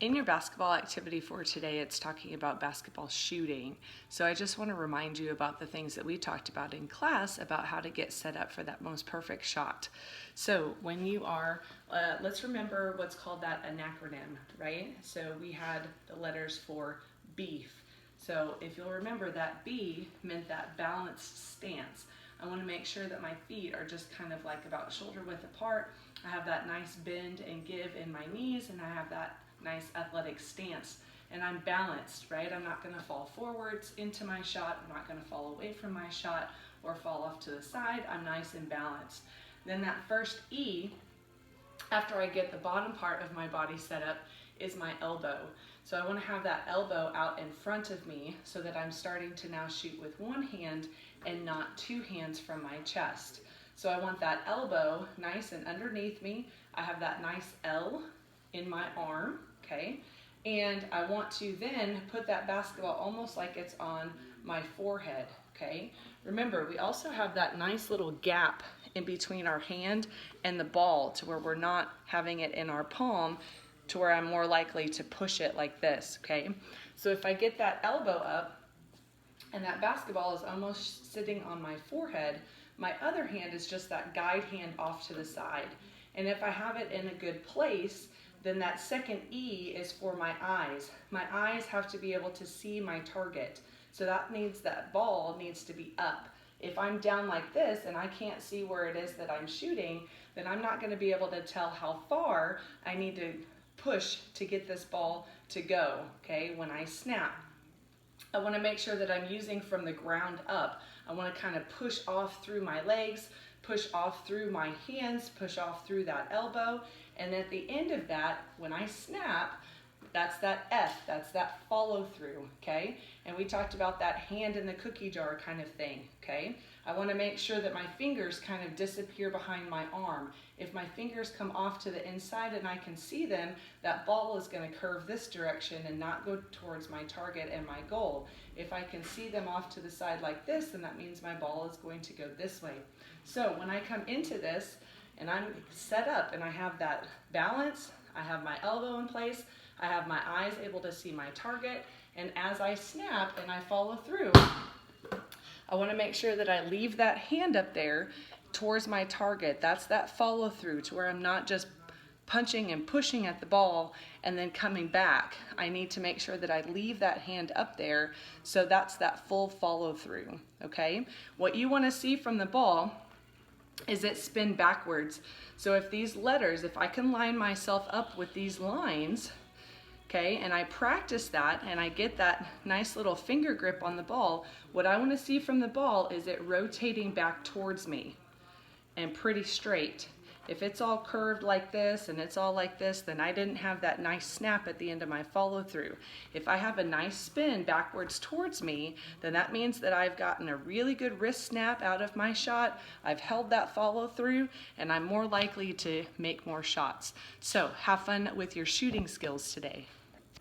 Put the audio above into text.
In your basketball activity for today, it's talking about basketball shooting. So I just want to remind you about the things that we talked about in class about how to get set up for that most perfect shot. So when you are, let's remember what's called that an acronym, right? So we had the letters for beef. So if you'll remember, that B meant that balanced stance. I want to make sure that my feet are just kind of like about shoulder width apart. I have that nice bend and give in my knees, and I have that nice athletic stance, and I'm balanced, right? I'm not going to fall forwards into my shot. I'm not going to fall away from my shot or fall off to the side. I'm nice and balanced. Then that first E, after I get the bottom part of my body set up, is my elbow. So I want to have that elbow out in front of me so that I'm starting to now shoot with one hand and not two hands from my chest. So I want that elbow nice and underneath me. I have that nice L in my arm, okay? And I want to then put that basketball almost like it's on my forehead, okay? Remember, we also have that nice little gap in between our hand and the ball to where we're not having it in our palm, to where I'm more likely to push it like this, okay? So if I get that elbow up and that basketball is almost sitting on my forehead, my other hand is just that guide hand off to the side. And if I have it in a good place, then that second E is for my eyes. My eyes have to be able to see my target. So that means that ball needs to be up. If I'm down like this and I can't see where it is that I'm shooting, then I'm not going to be able to tell how far I need to push to get this ball to go, okay, when I snap. I want to make sure that I'm using from the ground up. I want to kind of push off through my legs, push off through my hands, push off through that elbow, and at the end of that, when I snap, that's that F, that's that follow through, okay? And we talked about that hand in the cookie jar kind of thing, okay? I want to make sure that my fingers kind of disappear behind my arm. If my fingers come off to the inside and I can see them, that ball is going to curve this direction and not go towards my target and my goal. If I can see them off to the side like this, then that means my ball is going to go this way. So when I come into this and I'm set up and I have that balance, I have my elbow in place, I have my eyes able to see my target, and as I snap and I follow through, I want to make sure that I leave that hand up there towards my target. That's that follow through, to where I'm not just punching and pushing at the ball and then coming back. I need to make sure that I leave that hand up there, so that's that full follow through, okay? What you want to see from the ball is it spin backwards. So if these letters, if I can line myself up with these lines, okay, and I practice that and I get that nice little finger grip on the ball, what I want to see from the ball is it rotating back towards me and pretty straight. If it's all curved like this and it's all like this, then I didn't have that nice snap at the end of my follow through. If I have a nice spin backwards towards me, then that means that I've gotten a really good wrist snap out of my shot. I've held that follow through, and I'm more likely to make more shots. So have fun with your shooting skills today.